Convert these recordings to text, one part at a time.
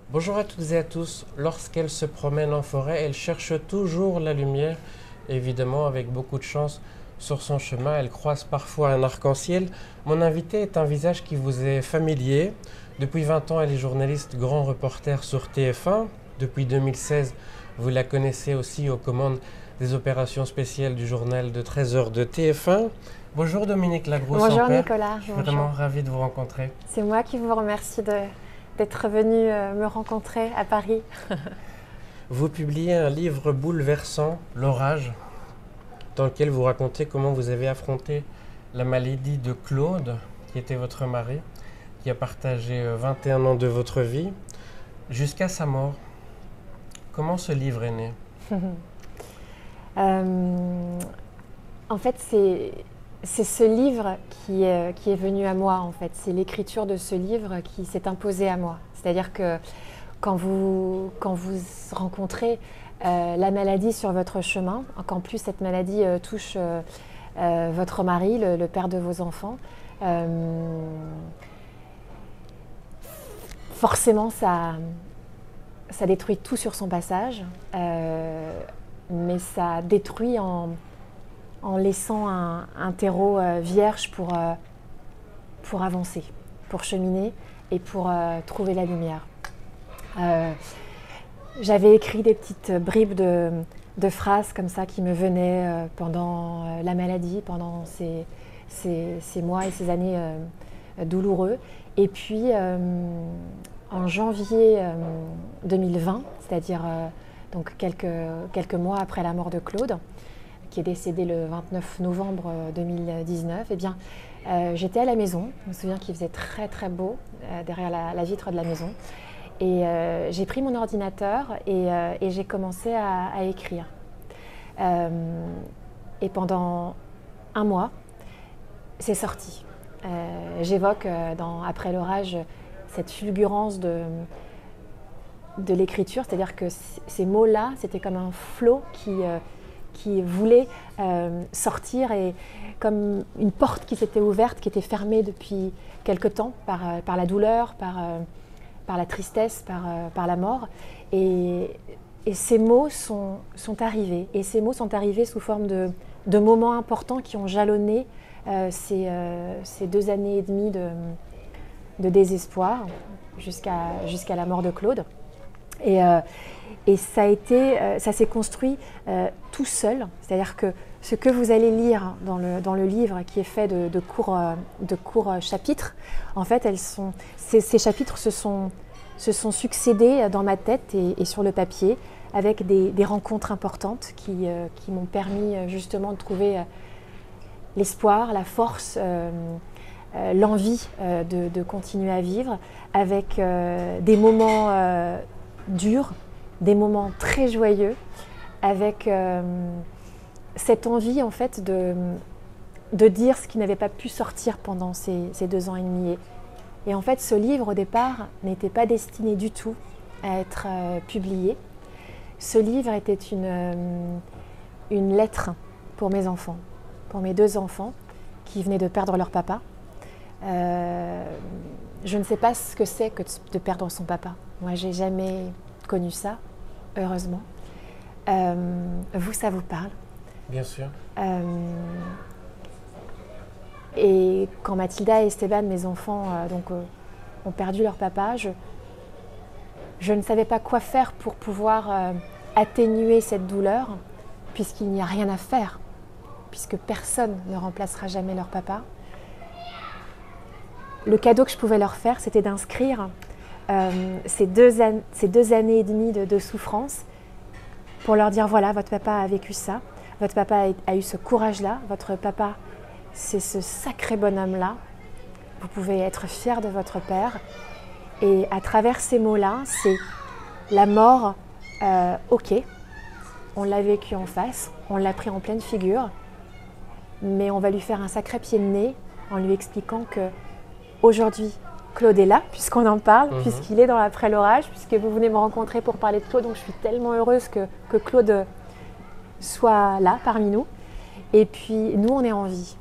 Bonjour à toutes et à tous. Lorsqu'elle se promène en forêt, elle cherche toujours la lumière. Évidemment, avec beaucoup de chance, sur son chemin, elle croise parfois un arc-en-ciel. Mon invité est un visage qui vous est familier. Depuis 20 ans, elle est journaliste, grand reporter sur TF1. Depuis 2016, vous la connaissez aussi aux commandes des opérations spéciales du journal de 13 heures de TF1. Bonjour Dominique Bonjour Lagrosse-en-Père. Nicolas, Je suis bonjour. vraiment ravi de vous rencontrer. C'est moi qui vous remercie d'être venu me rencontrer à Paris. Vous publiez un livre bouleversant, L'Orage, dans lequel vous racontez comment vous avez affronté la maladie de Claude, qui était votre mari, qui a partagé 21 ans de votre vie, jusqu'à sa mort. Comment ce livre est né? En fait, c'est ce livre qui est venu à moi. En fait, c'est l'écriture de ce livre qui s'est imposée à moi. C'est-à-dire que quand vous rencontrez la maladie sur votre chemin, qu'en plus cette maladie touche votre mari, le père de vos enfants, forcément ça détruit tout sur son passage, mais ça détruit en laissant un terreau vierge pour avancer, pour cheminer et pour trouver la lumière. J'avais écrit des petites bribes de phrases comme ça qui me venaient pendant la maladie, pendant ces mois et ces années douloureux. Et puis en janvier 2020, c'est-à-dire donc quelques mois après la mort de Claude, qui est décédé le 29 novembre 2019, eh bien, j'étais à la maison. Je me souviens qu'il faisait très très beau derrière la vitre de la maison. Et j'ai pris mon ordinateur et j'ai commencé à écrire. Et pendant un mois, c'est sorti. J'évoque Après l'orage cette fulgurance de l'écriture, c'est-à-dire que ces mots-là, c'était comme un flot qui voulait sortir, et comme une porte qui s'était ouverte, qui était fermée depuis quelque temps par la douleur, par la tristesse, par la mort. Et ces mots sont arrivés. Et ces mots sont arrivés sous forme de moments importants qui ont jalonné ces 2 années et demie de désespoir jusqu'à la mort de Claude. Et ça s'est construit tout seul. C'est-à-dire que ce que vous allez lire dans le livre, qui est fait de courts chapitres, en fait, ces chapitres se sont succédés dans ma tête et sur le papier, avec des rencontres importantes qui m'ont permis justement de trouver l'espoir, la force, l'envie de continuer à vivre, avec des moments durs, des moments très joyeux, avec cette envie en fait de dire ce qui n'avait pas pu sortir pendant ces 2 ans et demi. Et en fait, ce livre, au départ, n'était pas destiné du tout à être publié. Ce livre était une lettre pour mes enfants, pour mes 2 enfants qui venaient de perdre leur papa. Je ne sais pas ce que c'est que de perdre son papa. Moi, j'ai jamais connu ça, heureusement. Vous, ça vous parle? Bien sûr. Et quand Mathilda et Esteban, mes enfants, ont perdu leur papa, je ne savais pas quoi faire pour pouvoir atténuer cette douleur, puisqu'il n'y a rien à faire, puisque personne ne remplacera jamais leur papa. Le cadeau que je pouvais leur faire, c'était d'inscrire ces 2 années et demie de souffrance, pour leur dire, voilà, votre papa a vécu ça, votre papa a eu ce courage-là, votre papa, c'est ce sacré bonhomme-là, vous pouvez être fiers de votre père. Et à travers ces mots-là, c'est la mort, ok, on l'a vécu en face, on l'a pris en pleine figure, mais on va lui faire un sacré pied de nez en lui expliquant que aujourd'hui, Claude est là, puisqu'on en parle, puisqu'il est dans Après l'orage, puisque vous venez me rencontrer pour parler de Claude, donc je suis tellement heureuse que Claude soit là, parmi nous. Et puis, nous, on est en vie.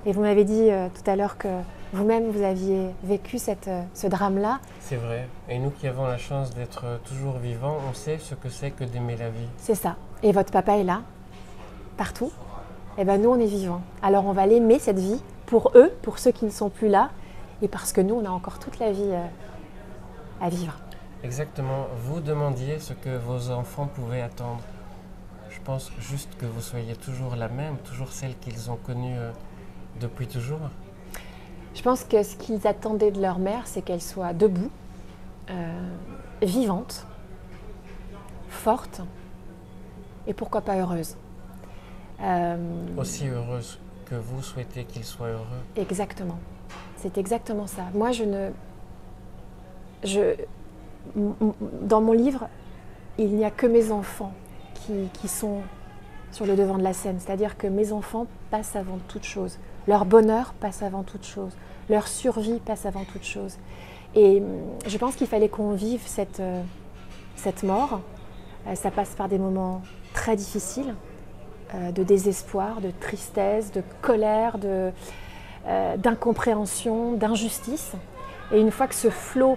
Et vous m'avez dit tout à l'heure que vous-même, vous aviez vécu ce drame-là. C'est vrai. Et nous qui avons la chance d'être toujours vivants, on sait ce que c'est que d'aimer la vie. C'est ça. Et votre papa est là, partout. Et bien nous, on est vivants. Alors on va l'aimer, cette vie, pour eux, pour ceux qui ne sont plus là, et parce que nous, on a encore toute la vie à vivre. Exactement. Vous demandiez ce que vos enfants pouvaient attendre. Je pense juste que vous soyez toujours la même, toujours celle qu'ils ont connue depuis toujours. Je pense que ce qu'ils attendaient de leur mère, c'est qu'elle soit debout, vivante, forte, et pourquoi pas heureuse. Aussi heureuse que vous souhaitez qu'ils soient heureux. Exactement. C'est exactement ça. Moi, dans mon livre, il n'y a que mes enfants qui sont sur le devant de la scène. C'est-à-dire que mes enfants passent avant toute chose. Leur bonheur passe avant toute chose. Leur survie passe avant toute chose. Et je pense qu'il fallait qu'on vive cette mort. Ça passe par des moments très difficiles, de désespoir, de tristesse, de colère, d'incompréhension, d'injustice. Et une fois que ce flot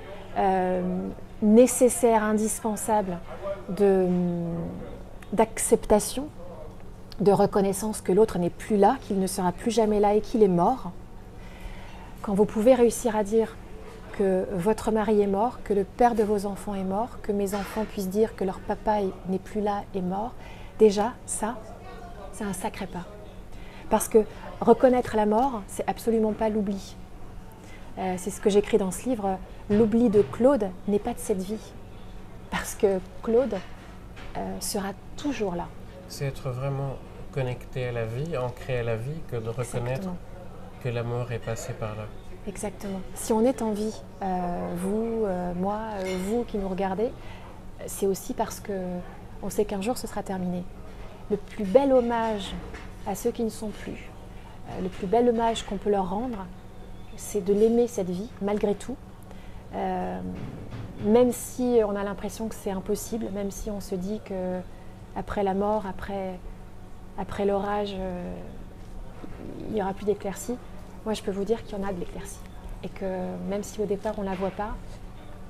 nécessaire, indispensable d'acceptation, de reconnaissance que l'autre n'est plus là, qu'il ne sera plus jamais là et qu'il est mort, quand vous pouvez réussir à dire que votre mari est mort, que le père de vos enfants est mort, que mes enfants puissent dire que leur papa n'est plus là, est mort, déjà, ça, c'est un sacré pas. Parce que reconnaître la mort, c'est absolument pas l'oubli. C'est ce que j'écris dans ce livre. L'oubli de Claude n'est pas de cette vie. Parce que Claude sera toujours là. C'est être vraiment connecté à la vie, ancré à la vie, que de reconnaître Exactement. que la mort est passée par là. Exactement. Si on est en vie, vous, moi, vous qui nous regardez, c'est aussi parce qu'on sait qu'un jour ce sera terminé. Le plus bel hommage à ceux qui ne sont plus, le plus bel hommage qu'on peut leur rendre, c'est de l'aimer cette vie, malgré tout. Même si on a l'impression que c'est impossible, même si on se dit qu'après la mort, après l'orage, il n'y aura plus d'éclaircies, moi je peux vous dire qu'il y en a de l'éclaircie. Et que même si au départ on ne la voit pas,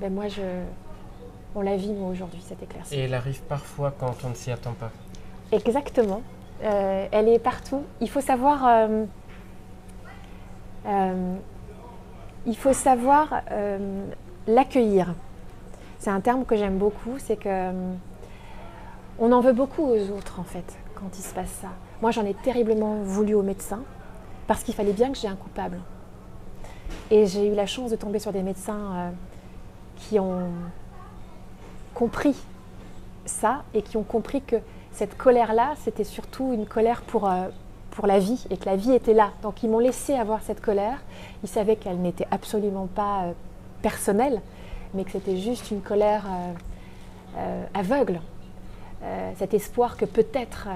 ben moi on la vit nous aujourd'hui, cette éclaircie. Et elle arrive parfois quand on ne s'y attend pas. Exactement. Elle est partout. Il faut savoir l'accueillir. C'est un terme que j'aime beaucoup, c'est que on en veut beaucoup aux autres en fait quand il se passe ça. Moi j'en ai terriblement voulu aux médecins parce qu'il fallait bien que j'ai un coupable. Et j'ai eu la chance de tomber sur des médecins qui ont compris ça et qui ont compris que cette colère-là, c'était surtout une colère pour la vie et que la vie était là. Donc ils m'ont laissé avoir cette colère. Ils savaient qu'elle n'était absolument pas personnelle, mais que c'était juste une colère aveugle. Cet espoir que peut-être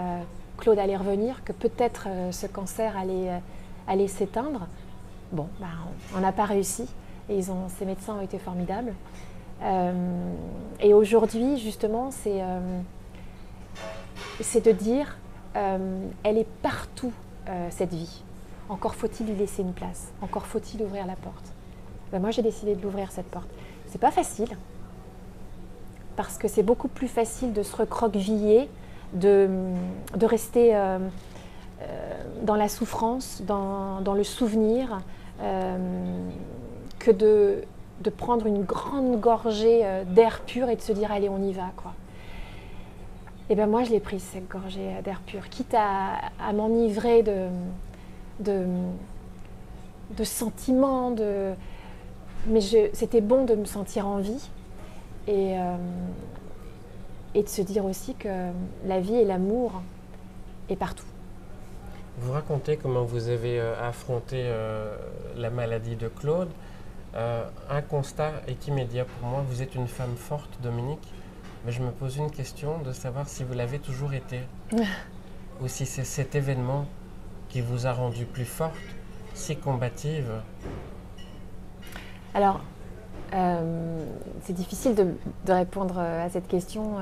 Claude allait revenir, que peut-être ce cancer allait s'éteindre. Bon, ben, on n'a pas réussi et ces médecins ont été formidables. Et aujourd'hui, justement, c'est de dire elle est partout, cette vie. Encore faut-il lui laisser une place, encore faut-il ouvrir la porte. Ben, moi, j'ai décidé de l'ouvrir, cette porte. C'est pas facile, parce que c'est beaucoup plus facile de se recroqueviller, de rester dans la souffrance, dans le souvenir, que de prendre une grande gorgée d'air pur et de se dire allez, on y va, quoi. Et bien moi je l'ai prise, cette gorgée d'air pur, quitte à m'enivrer de sentiments, mais c'était bon de me sentir en vie et de se dire aussi que la vie et l'amour est partout. Vous racontez comment vous avez affronté la maladie de Claude. Un constat est immédiat pour moi. Vous êtes une femme forte, Dominique, mais je me pose une question de savoir si vous l'avez toujours été ou si c'est cet événement qui vous a rendue plus forte, si combative. Alors, c'est difficile de répondre à cette question.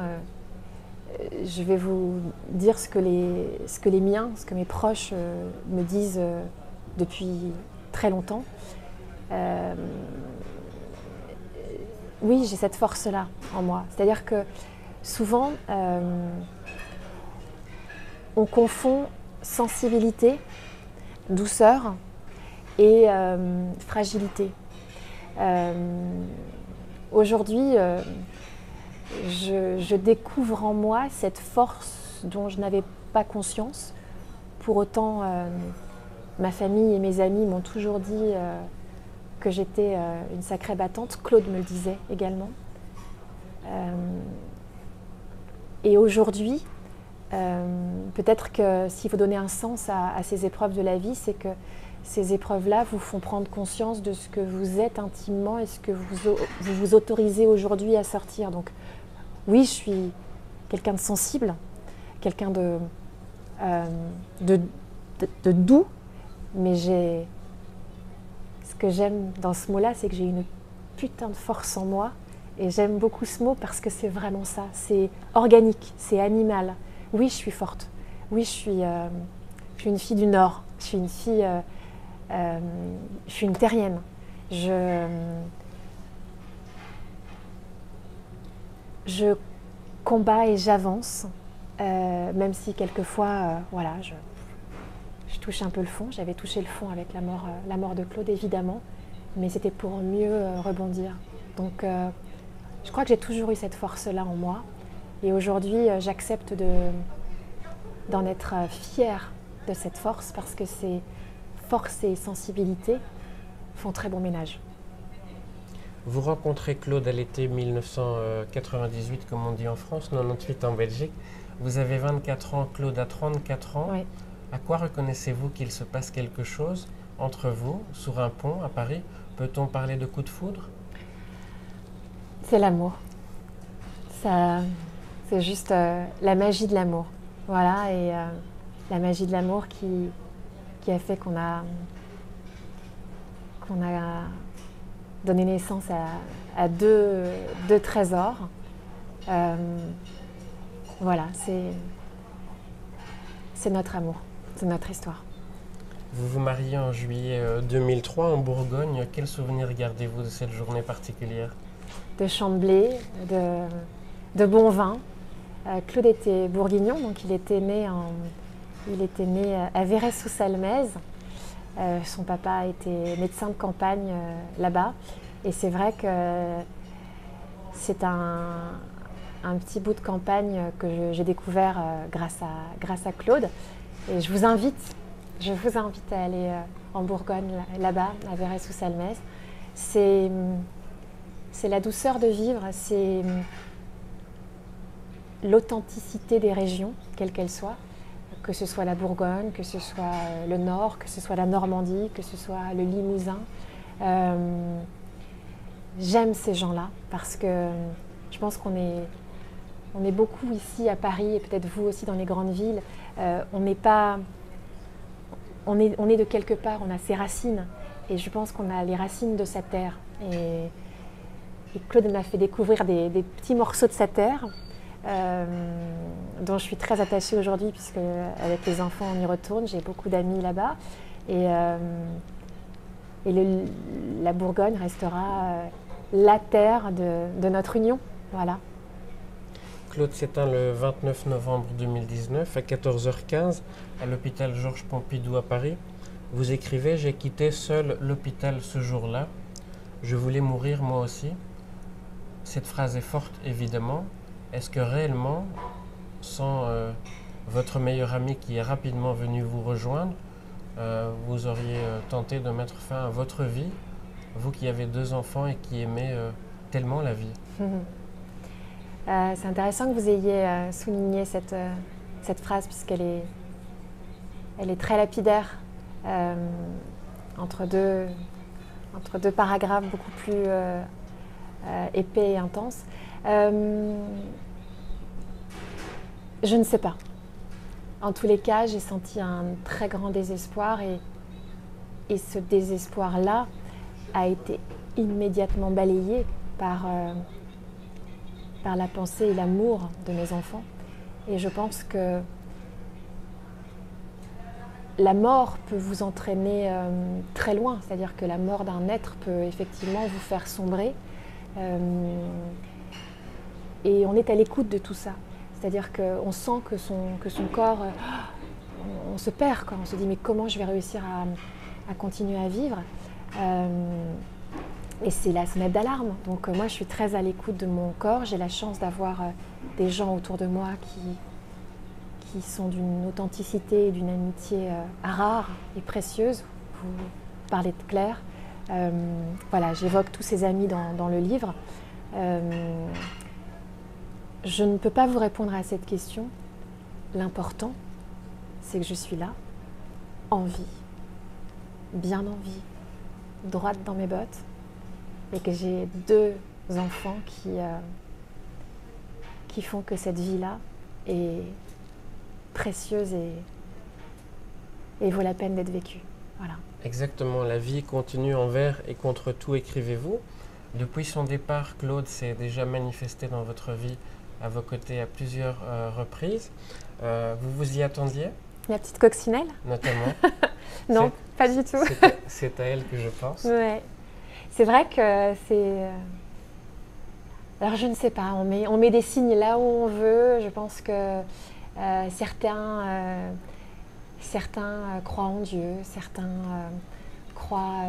Je vais vous dire ce que les miens, ce que mes proches me disent depuis très longtemps. oui, j'ai cette force-là en moi. C'est-à-dire que souvent, on confond sensibilité, douceur et fragilité. Aujourd'hui, je découvre en moi cette force dont je n'avais pas conscience. Pour autant, ma famille et mes amis m'ont toujours dit que j'étais une sacrée battante. Claude me le disait également. Et aujourd'hui, peut-être que s'il faut donner un sens à ces épreuves de la vie, c'est que ces épreuves-là vous font prendre conscience de ce que vous êtes intimement et ce que vous autorisez aujourd'hui à sortir. Donc oui, je suis quelqu'un de sensible, quelqu'un de doux, mais ce que j'aime dans ce mot-là, c'est que j'ai une putain de force en moi. Et j'aime beaucoup ce mot parce que c'est vraiment ça. C'est organique, c'est animal. Oui, je suis forte. Oui, je suis une fille du Nord. Je suis une fille... je suis une terrienne. Je combats et j'avance, même si quelquefois, voilà, je touche un peu le fond. J'avais touché le fond avec la mort de Claude, évidemment, mais c'était pour mieux rebondir. Donc, je crois que j'ai toujours eu cette force-là en moi. Et aujourd'hui, j'accepte d'en être fière de cette force parce que ces force et sensibilité font très bon ménage. Vous rencontrez Claude à l'été 1998, comme on dit en France, 98 en Belgique. Vous avez 24 ans, Claude a 34 ans. Oui. À quoi reconnaissez-vous qu'il se passe quelque chose entre vous, sur un pont à Paris? Peut-on parler de coup de foudre? C'est l'amour. C'est juste la magie de l'amour. Voilà, et la magie de l'amour qui a fait qu'on a donné naissance à deux trésors. Voilà, c'est notre amour, c'est notre histoire. Vous vous mariez en juillet 2003 en Bourgogne. Quel souvenir gardez-vous de cette journée particulière? De champs de blé, de bon vin. Claude était bourguignon, donc il était né à Véret-sous-Salmaise. Son papa était médecin de campagne là-bas. Et c'est vrai que c'est un petit bout de campagne que j'ai découvert grâce à Claude. Et je vous invite à aller en Bourgogne, là-bas, à Véret-sous-Salmaise. C'est la douceur de vivre, c'est l'authenticité des régions, quelles qu'elles soient. Que ce soit la Bourgogne, que ce soit le Nord, que ce soit la Normandie, que ce soit le Limousin. J'aime ces gens-là parce que je pense qu'on est beaucoup ici à Paris et peut-être vous aussi dans les grandes villes. On est de quelque part, on a ses racines et je pense qu'on a les racines de sa terre. Et Claude m'a fait découvrir des petits morceaux de sa terre. Dont je suis très attachée aujourd'hui puisque avec les enfants on y retourne, j'ai beaucoup d'amis là-bas et la Bourgogne restera la terre de notre union. Voilà. Claude s'éteint le 29 novembre 2019 à 14h15 à l'hôpital Georges Pompidou à Paris. Vous écrivez: j'ai quitté seul l'hôpital ce jour-là. Je voulais mourir moi aussi. Cette phrase est forte évidemment. Est-ce que réellement, sans votre meilleur ami qui est rapidement venu vous rejoindre, vous auriez tenté de mettre fin à votre vie, vous qui avez 2 enfants et qui aimez tellement la vie? C'est intéressant que vous ayez souligné cette phrase puisqu'elle est très lapidaire entre deux paragraphes beaucoup plus épais et intenses. Je ne sais pas. En tous les cas, j'ai senti un très grand désespoir et ce désespoir-là a été immédiatement balayé par la pensée et l'amour de mes enfants. Et je pense que la mort peut vous entraîner très loin, c'est-à-dire que la mort d'un être peut effectivement vous faire sombrer. Et on est à l'écoute de tout ça. C'est-à-dire qu'on sent que son corps, on se perd, quoi. On se dit mais comment je vais réussir à continuer à vivre et c'est la sonnette d'alarme. Donc moi je suis très à l'écoute de mon corps. J'ai la chance d'avoir des gens autour de moi qui sont d'une authenticité et d'une amitié rare et précieuse. Vous parlez de Claire. Voilà, j'évoque tous ces amis dans le livre. Je ne peux pas vous répondre à cette question. L'important, c'est que je suis là, en vie, bien en vie, droite dans mes bottes, et que j'ai 2 enfants qui font que cette vie-là est précieuse et vaut la peine d'être vécue. Voilà. Exactement, la vie continue envers et contre tout, écrivez-vous. Depuis son départ, Claude s'est déjà manifesté dans votre vie à vos côtés à plusieurs reprises. Vous vous y attendiez? La petite coccinelle? Notamment. Non, pas du tout. C'est à elle que je pense. Ouais. C'est vrai que c'est... Alors je ne sais pas, on met des signes là où on veut. Je pense que certains croient en Dieu, certains croient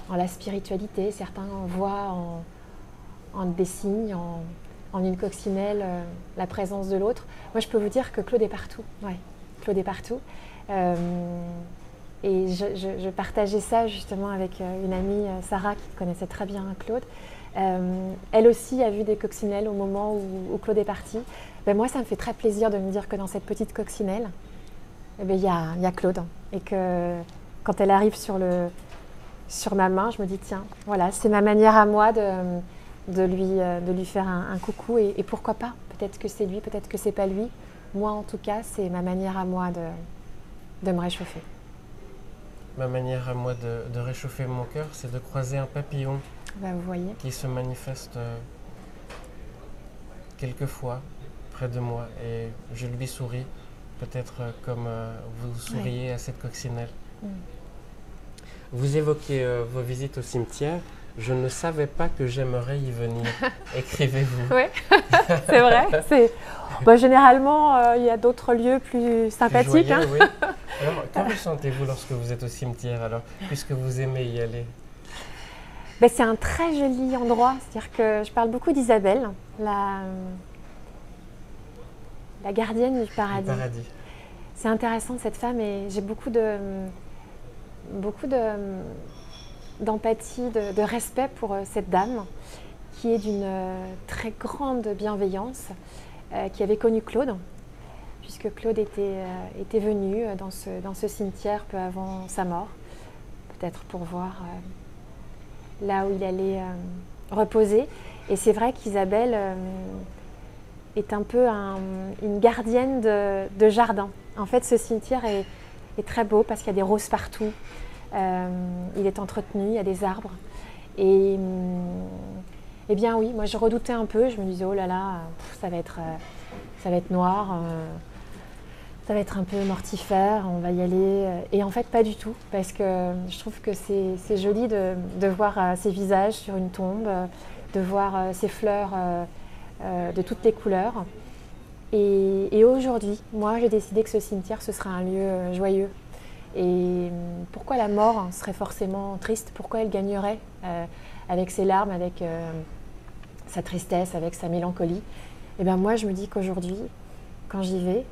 en la spiritualité, certains voient en des signes, en une coccinelle, la présence de l'autre. Moi, je peux vous dire que Claude est partout. Ouais, Claude est partout. Et je partageais ça justement avec une amie, Sarah, qui connaissait très bien Claude. Elle aussi a vu des coccinelles au moment où Claude est parti. Ben moi, ça me fait très plaisir de me dire que dans cette petite coccinelle, eh ben, y a Claude. Et que quand elle arrive sur ma main, je me dis, tiens, voilà, c'est ma manière à moi de lui faire un coucou. Et pourquoi pas? Peut-être que c'est lui, peut-être que c'est pas lui. Moi, en tout cas, c'est ma manière à moi de me réchauffer. Ma manière à moi de réchauffer mon cœur, c'est de croiser un papillon Ben, vous voyez. qui se manifeste quelquefois près de moi et je lui souris, peut-être comme vous souriez à cette coccinelle. Vous évoquez vos visites au cimetière. Je ne savais pas que j'aimerais y venir. Écrivez-vous. Oui, c'est vrai. Généralement, il y a d'autres lieux plus sympathiques. Plus joyeux, oui. Alors, que ressentez-vous lorsque vous êtes au cimetière, alors, puisque vous aimez y aller? C'est un très joli endroit. C'est-à-dire que je parle beaucoup d'Isabelle, la gardienne du paradis. C'est intéressant, cette femme, et j'ai beaucoup d'empathie, de respect pour cette dame qui est d'une très grande bienveillance, qui avait connu Claude, puisque Claude était venu dans ce cimetière peu avant sa mort, peut-être pour voir là où il allait reposer. Et c'est vrai qu'Isabelle est un peu une gardienne de jardin. En fait, ce cimetière est très beau parce qu'il y a des roses partout. Il est entretenu, il y a des arbres. Et eh bien oui, moi je redoutais un peu, je me disais oh là là, ça va être noir, ça va être un peu mortifère, on va y aller. Et en fait pas du tout, parce que je trouve que c'est joli de voir ces visages sur une tombe, de voir ces fleurs de toutes les couleurs. Et aujourd'hui, moi j'ai décidé que ce cimetière ce sera un lieu joyeux. Et pourquoi la mort serait forcément triste? Pourquoi elle gagnerait avec ses larmes, avec sa tristesse, avec sa mélancolie? Et bien moi je me dis qu'aujourd'hui, quand j'y vais,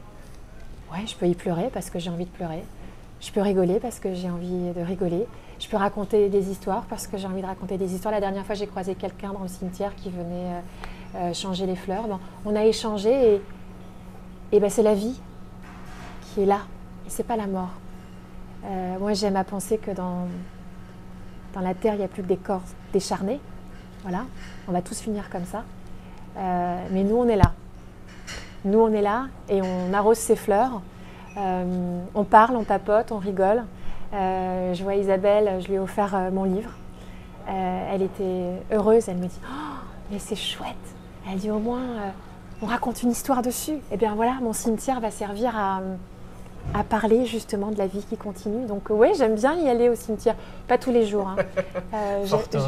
ouais, je peux y pleurer parce que j'ai envie de pleurer. Je peux rigoler parce que j'ai envie de rigoler. Je peux raconter des histoires parce que j'ai envie de raconter des histoires. La dernière fois, j'ai croisé quelqu'un dans le cimetière qui venait changer les fleurs. Bon, on a échangé et ben, c'est la vie qui est là. Et c'est pas la mort. Moi, j'aime à penser que dans la terre, il n'y a plus que des corps décharnés. Voilà, on va tous finir comme ça. Mais nous, on est là. Nous, on est là et on arrose ces fleurs. On parle, on papote, on rigole. Je vois Isabelle, je lui ai offert mon livre. Elle était heureuse, elle me dit « Oh, mais c'est chouette !» Elle dit « Au moins, on raconte une histoire dessus. » Et bien voilà, mon cimetière va servir à parler justement de la vie qui continue. Donc oui, j'aime bien y aller au cimetière. Pas tous les jours. Hein.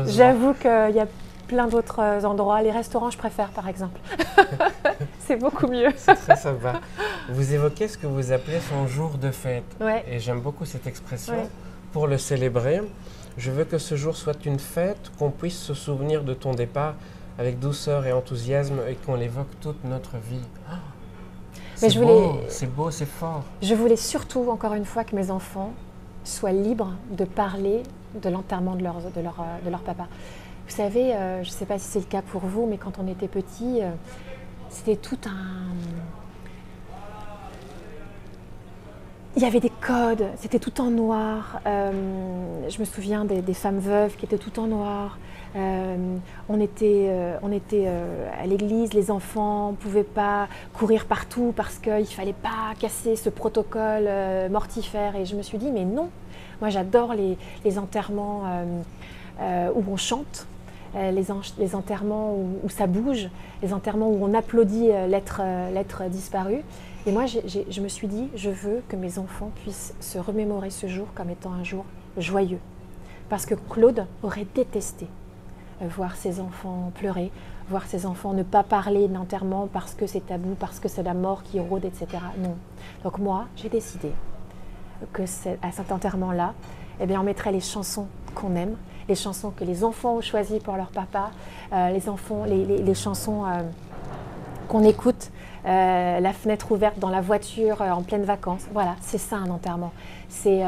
J'avoue qu'il y a plein d'autres endroits. Les restaurants, je préfère par exemple. C'est beaucoup mieux. C'est très sympa. Vous évoquez ce que vous appelez son jour de fête. Ouais. Et j'aime beaucoup cette expression. Ouais. Pour le célébrer, je veux que ce jour soit une fête, qu'on puisse se souvenir de ton départ avec douceur et enthousiasme et qu'on l'évoque toute notre vie. Oh, c'est beau, c'est fort. Je voulais surtout, encore une fois, que mes enfants soient libres de parler de l'enterrement de leur papa. Vous savez, je ne sais pas si c'est le cas pour vous, mais quand on était petit, c'était tout un... Il y avait des codes, c'était tout en noir. Je me souviens des femmes veuves qui étaient tout en noir. On était à l'église, les enfants ne pouvaient pas courir partout parce qu'il ne fallait pas casser ce protocole mortifère. Et je me suis dit, mais non, moi j'adore les enterrements où on chante, les enterrements où ça bouge, les enterrements où on applaudit l'être disparu. Et moi, je me suis dit, je veux que mes enfants puissent se remémorer ce jour comme étant un jour joyeux. Parce que Claude aurait détesté voir ses enfants pleurer, voir ses enfants ne pas parler d'enterrement parce que c'est tabou, parce que c'est la mort qui rôde, etc. Non. Donc moi, j'ai décidé que à cet enterrement-là, eh bien, on mettrait les chansons qu'on aime, les chansons que les enfants ont choisies pour leur papa, les chansons qu'on écoute, la fenêtre ouverte dans la voiture en pleine vacances. Voilà, c'est ça un enterrement. C'est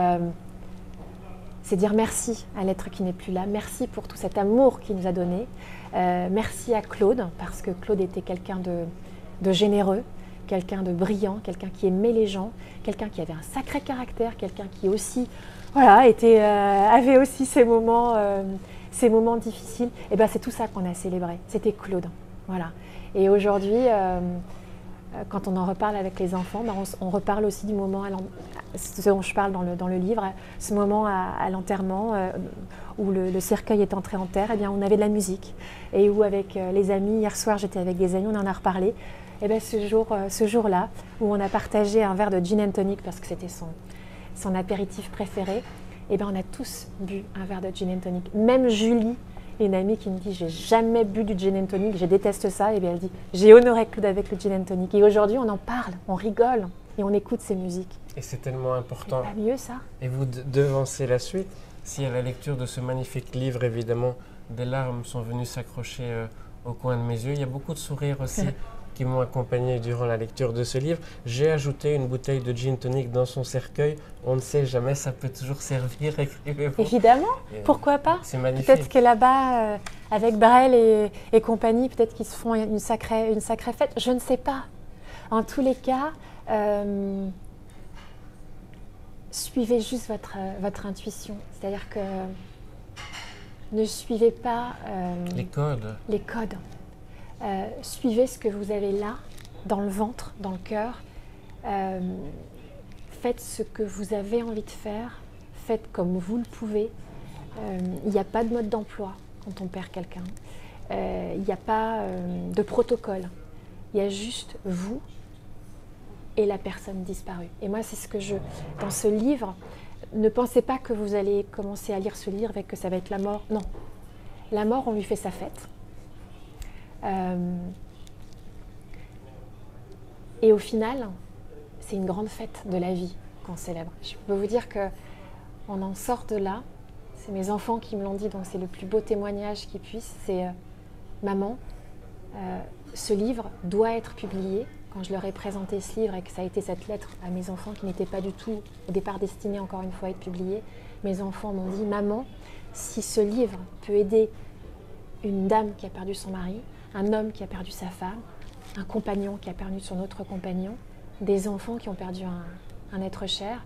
dire merci à l'être qui n'est plus là, merci pour tout cet amour qu'il nous a donné, merci à Claude, parce que Claude était quelqu'un de généreux, quelqu'un de brillant, quelqu'un qui aimait les gens, quelqu'un qui avait un sacré caractère, quelqu'un qui aussi avait aussi ses moments difficiles. Et ben c'est tout ça qu'on a célébré, c'était Claude. Voilà. Et aujourd'hui, quand on en reparle avec les enfants, ben on reparle aussi du moment, ce dont je parle dans le livre, ce moment à l'enterrement où le cercueil est entré en terre, eh bien, on avait de la musique. Et où avec les amis, hier soir j'étais avec des amis, on en a reparlé. Et bien ce jour-là, où on a partagé un verre de gin and tonic parce que c'était son apéritif préféré, et bien on a tous bu un verre de gin and tonic. Même Julie, une amie qui me dit « j'ai jamais bu du gin and tonic, je déteste ça », et bien elle dit « j'ai honoré Claude avec le gin and tonic ». Et aujourd'hui, on en parle, on rigole et on écoute ces musiques. Et c'est tellement important. C'est pas mieux ça. Et vous devancez la suite. Si à la lecture de ce magnifique livre, évidemment, des larmes sont venues s'accrocher au coin de mes yeux, il y a beaucoup de sourires aussi qui m'ont accompagné durant la lecture de ce livre. J'ai ajouté une bouteille de gin tonic dans son cercueil. On ne sait jamais, ça peut toujours servir, écrivez-vous. Évidemment, pourquoi pas. C'est magnifique. Peut-être que là-bas, avec Brel et compagnie, peut-être qu'ils se font une sacrée fête. Je ne sais pas. En tous les cas, suivez juste votre intuition. C'est-à-dire que ne suivez pas les codes. Suivez ce que vous avez là, dans le ventre, dans le cœur. Faites ce que vous avez envie de faire. Faites comme vous le pouvez. Il n'y a pas de mode d'emploi quand on perd quelqu'un. Il n'y a pas de protocole. Il y a juste vous et la personne disparue. Et moi, c'est ce que dans ce livre, ne pensez pas que vous allez commencer à lire ce livre et que ça va être la mort. Non. La mort, on lui fait sa fête. Et au final, c'est une grande fête de la vie qu'on célèbre. Je peux vous dire qu'on en sort de là. C'est mes enfants qui me l'ont dit, donc c'est le plus beau témoignage qu'ils puissent. C'est maman, ce livre doit être publié. Quand je leur ai présenté ce livre et que ça a été cette lettre à mes enfants qui n'était pas du tout au départ destinée encore une fois à être publiée, mes enfants m'ont dit « Maman, si ce livre peut aider une dame qui a perdu son mari, un homme qui a perdu sa femme, un compagnon qui a perdu son autre compagnon, des enfants qui ont perdu un être cher,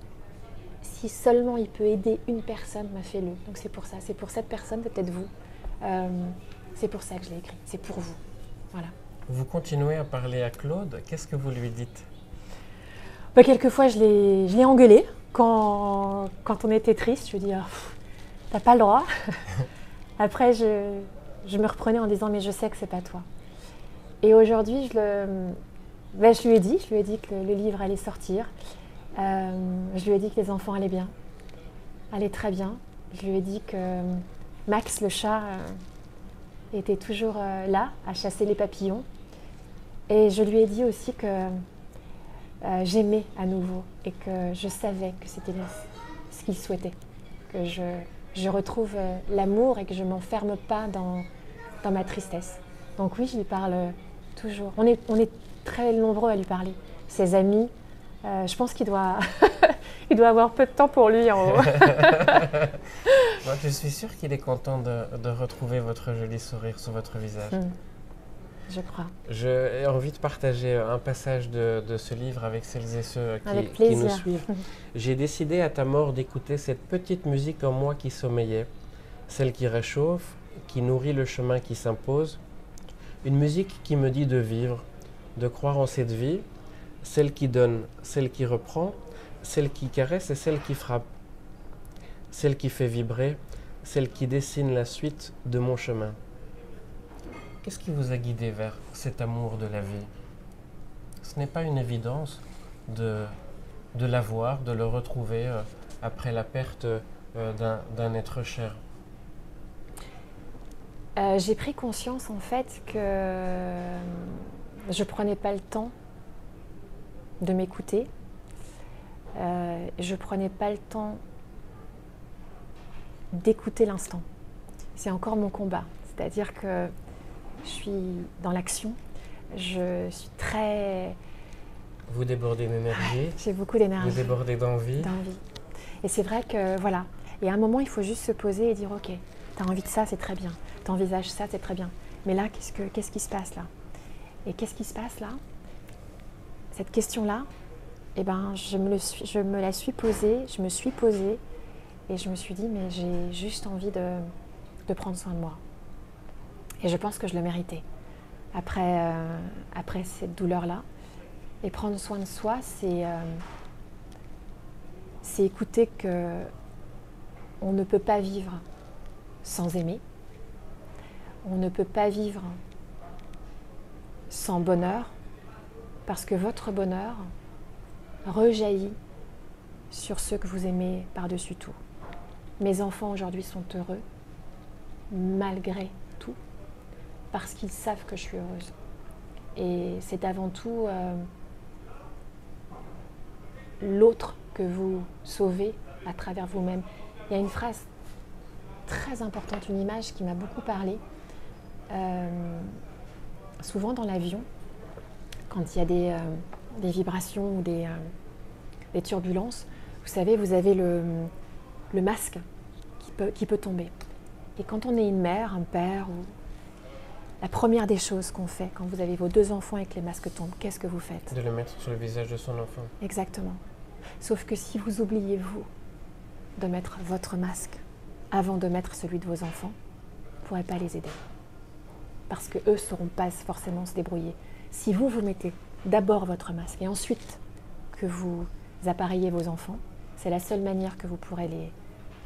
si seulement il peut aider une personne, fais-le. » Donc c'est pour ça, c'est pour cette personne, peut-être vous. C'est pour ça que je l'ai écrit, c'est pour vous. Voilà. Vous continuez à parler à Claude, qu'est-ce que vous lui dites? Quelquefois, je l'ai engueulé quand on était triste. Je lui dis « t'as pas le droit ». Après, je me reprenais en disant « mais je sais que c'est pas toi ». Et aujourd'hui, je lui ai dit que le livre allait sortir. Je lui ai dit que les enfants allaient bien, allaient très bien. Je lui ai dit que Max, le chat, était toujours là, à chasser les papillons. Et je lui ai dit aussi que j'aimais à nouveau et que je savais que c'était ce qu'il souhaitait, que je retrouve l'amour et que je ne m'enferme pas dans ma tristesse. Donc oui, je lui parle toujours. On est très nombreux à lui parler. Ses amis, je pense qu'il doit, il doit avoir peu de temps pour lui en haut. Moi, je suis sûre qu'il est content de retrouver votre joli sourire sur votre visage. Je crois. J'ai envie de partager un passage de ce livre avec celles et ceux qui nous suivent. J'ai décidé à ta mort d'écouter cette petite musique en moi qui sommeillait, celle qui réchauffe, qui nourrit le chemin qui s'impose. Une musique qui me dit de vivre, de croire en cette vie, celle qui donne, celle qui reprend, celle qui caresse et celle qui frappe, celle qui fait vibrer, celle qui dessine la suite de mon chemin. Qu'est-ce qui vous a guidé vers cet amour de la vie? Ce n'est pas une évidence de l'avoir, de le retrouver après la perte d'un être cher. J'ai pris conscience en fait que je prenais pas le temps de m'écouter. Je prenais pas le temps d'écouter l'instant. C'est encore mon combat. C'est-à-dire que je suis dans l'action. Je suis très... Vous débordez d'énergie. J'ai beaucoup d'énergie. Vous débordez d'envie. Et c'est vrai que voilà. Et à un moment, il faut juste se poser et dire ok, tu as envie de ça, c'est très bien. Tu envisages ça, c'est très bien. Mais là, qu'est-ce qui se passe là? Et qu'est-ce qui se passe là? Cette question-là, eh ben, je me la suis posée, je me suis posée et je me suis dit mais j'ai juste envie de prendre soin de moi. Et je pense que je le méritais. Après cette douleur-là. Et prendre soin de soi, c'est écouter que on ne peut pas vivre sans aimer. On ne peut pas vivre sans bonheur, parce que votre bonheur rejaillit sur ceux que vous aimez par-dessus tout. Mes enfants aujourd'hui sont heureux, malgré tout, parce qu'ils savent que je suis heureuse. Et c'est avant tout l'autre que vous sauvez à travers vous-même. Il y a une phrase très importante, une image qui m'a beaucoup parlé. Souvent dans l'avion, quand il y a des vibrations ou des turbulences, vous savez, vous avez le masque qui peut tomber. Et quand on est une mère, un père, la première des choses qu'on fait quand vous avez vos deux enfants et que les masques tombent, qu'est-ce que vous faites? De le mettre sur le visage de son enfant. Exactement. Sauf que si vous oubliez, vous, de mettre votre masque avant de mettre celui de vos enfants, vous ne pourrez pas les aider. Parce qu'eux ne sauront pas forcément se débrouiller. Si vous mettez d'abord votre masque et ensuite que vous appareillez vos enfants, c'est la seule manière que vous pourrez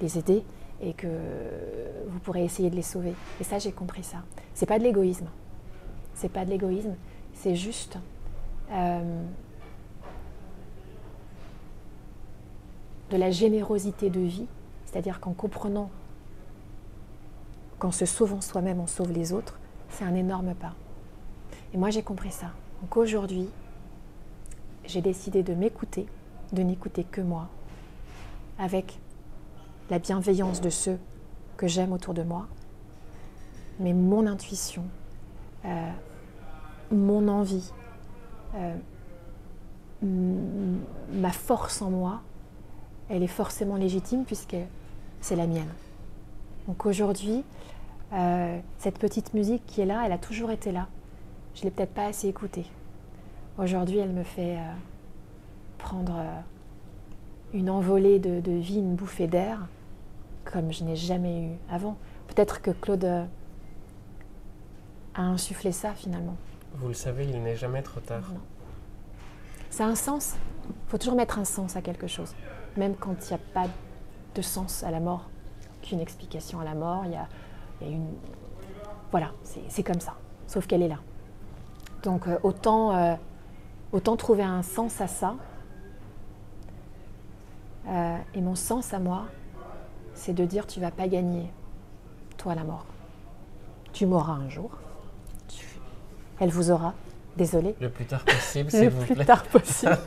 les aider et que vous pourrez essayer de les sauver. Et ça, j'ai compris ça. C'est pas de l'égoïsme. C'est pas de l'égoïsme, c'est juste de la générosité de vie, c'est-à-dire qu'en comprenant qu'en se sauvant soi-même, on sauve les autres, c'est un énorme pas. Et moi, j'ai compris ça. Donc aujourd'hui, j'ai décidé de m'écouter, de n'écouter que moi, avec la bienveillance de ceux que j'aime autour de moi, mais mon intuition, mon envie, ma force en moi, elle est forcément légitime puisque c'est la mienne. Donc aujourd'hui, cette petite musique qui est là, elle a toujours été là. Je ne l'ai peut-être pas assez écoutée. Aujourd'hui, elle me fait prendre une envolée de vie, une bouffée d'air, comme je n'ai jamais eu avant. Peut-être que Claude a insufflé ça finalement. Vous le savez, il n'est jamais trop tard. Non. Ça a un sens. Il faut toujours mettre un sens à quelque chose. Même quand il n'y a pas de sens à la mort, qu'une explication à la mort, il y a une... Voilà, c'est comme ça. Sauf qu'elle est là. Donc autant trouver un sens à ça Et mon sens à moi, c'est de dire tu ne vas pas gagner, toi, la mort. Tu mourras un jour. Elle vous aura. Désolée. Le plus tard possible, s'il vous plaît. Le plus tard possible.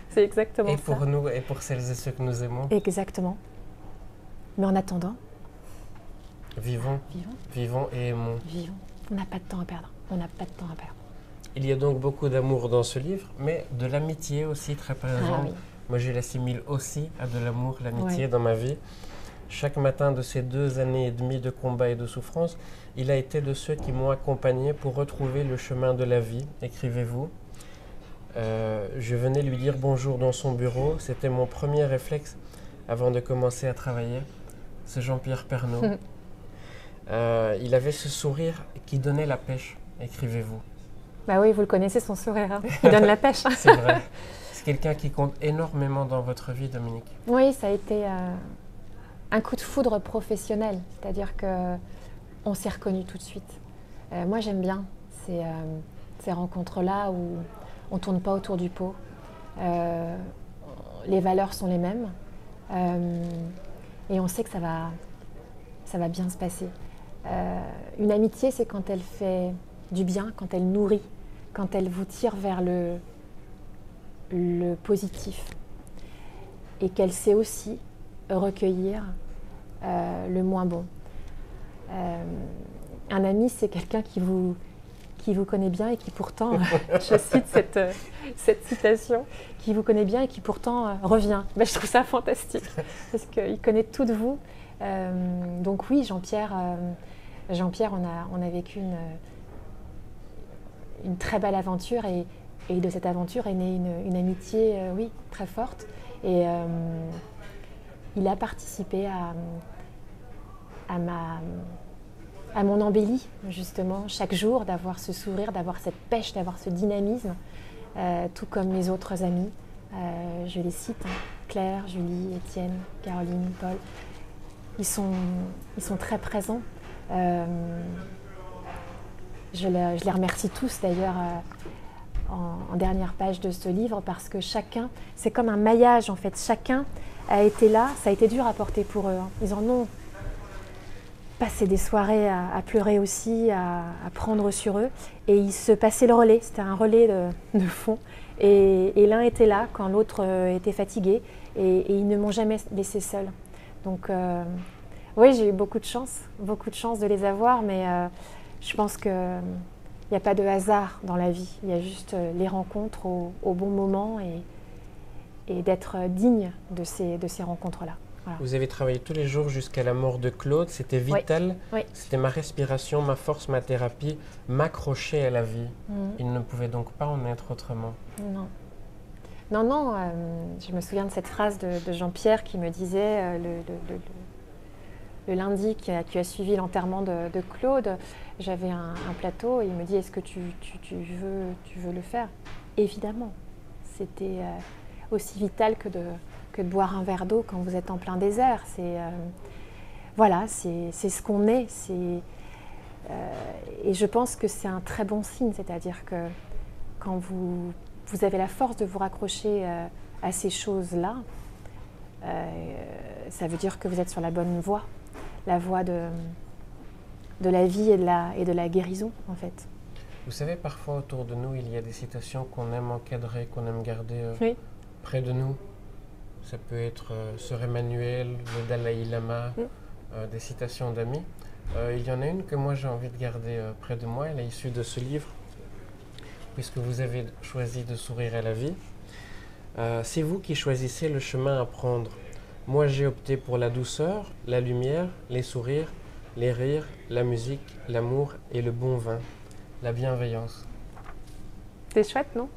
C'est exactement ça. Et pour nous, et pour celles et ceux que nous aimons. Exactement. Mais en attendant, vivons. Vivons et aimons. Vivons. On n'a pas de temps à perdre. On n'a pas de temps à perdre. Il y a donc beaucoup d'amour dans ce livre, mais de l'amitié aussi très présente. Oui. Moi, je l'assimile aussi à de l'amour, l'amitié dans ma vie. Chaque matin de ces 2 années et demie de combat et de souffrance, il a été de ceux qui m'ont accompagné pour retrouver le chemin de la vie, écrivez-vous. Je venais lui dire bonjour dans son bureau. C'était mon premier réflexe avant de commencer à travailler. C'est Jean-Pierre Pernaut. Il avait ce sourire qui donnait la pêche, écrivez-vous. Bah oui, vous le connaissez, son sourire. Hein. Il donne la pêche. C'est vrai. C'est quelqu'un qui compte énormément dans votre vie, Dominique. Oui, ça a été un coup de foudre professionnel. C'est-à-dire qu'on s'est reconnus tout de suite. Moi, j'aime bien ces rencontres-là où on ne tourne pas autour du pot. Les valeurs sont les mêmes. Et on sait que ça va bien se passer. Une amitié, c'est quand elle fait du bien, quand elle nourrit, quand elle vous tire vers le positif. Et qu'elle sait aussi recueillir le moins bon. Un ami, c'est quelqu'un qui vous connaît bien et qui pourtant, je cite cette citation, qui vous connaît bien et qui pourtant revient. Ben, je trouve ça fantastique parce qu'il connaît tout de vous. Donc oui, Jean-Pierre, on a vécu une très belle aventure et de cette aventure est née une amitié, oui, très forte. Et il a participé à mon embellie, justement, chaque jour, d'avoir ce sourire, d'avoir cette pêche, d'avoir ce dynamisme, tout comme mes autres amis. Je les cite, hein, Claire, Julie, Étienne, Caroline, Paul. Ils sont très présents. Je les remercie tous, d'ailleurs, en dernière page de ce livre, parce que chacun, c'est comme un maillage, en fait. Chacun a été là, ça a été dur à porter pour eux. Hein. Ils en ont passé des soirées à pleurer aussi, à prendre sur eux. Et ils se passaient le relais, c'était un relais de fond. Et l'un était là quand l'autre était fatigué. Et ils ne m'ont jamais laissé seule. Donc, oui, j'ai eu beaucoup de chance de les avoir. Mais je pense qu'il n'y a pas de hasard dans la vie. Il y a juste les rencontres au bon moment et d'être digne de ces rencontres-là. Voilà. Vous avez travaillé tous les jours jusqu'à la mort de Claude, c'était vital, oui. C'était ma respiration, ma force, ma thérapie, m'accrocher à la vie. Il ne pouvait donc pas en être autrement. Non, je me souviens de cette phrase de Jean-Pierre qui me disait le lundi qui a suivi l'enterrement de Claude, j'avais un plateau et il me dit « Est-ce que tu veux le faire ?» Évidemment, c'était aussi vital que de boire un verre d'eau quand vous êtes en plein désert. Voilà, c'est ce qu'on est. Et je pense que c'est un très bon signe, c'est-à-dire que quand vous avez la force de vous raccrocher à ces choses-là, ça veut dire que vous êtes sur la bonne voie, la voie de la vie et de la guérison, en fait. Vous savez, parfois autour de nous, il y a des citations qu'on aime encadrer, qu'on aime garder près de nous. Ça peut être Sœur Emmanuel, le Dalai Lama, des citations d'amis. Il y en a une que moi j'ai envie de garder près de moi, elle est issue de ce livre, puisque vous avez choisi de sourire à la vie. C'est vous qui choisissez le chemin à prendre. Moi j'ai opté pour la douceur, la lumière, les sourires, les rires, la musique, l'amour et le bon vin, la bienveillance. C'est chouette, non ?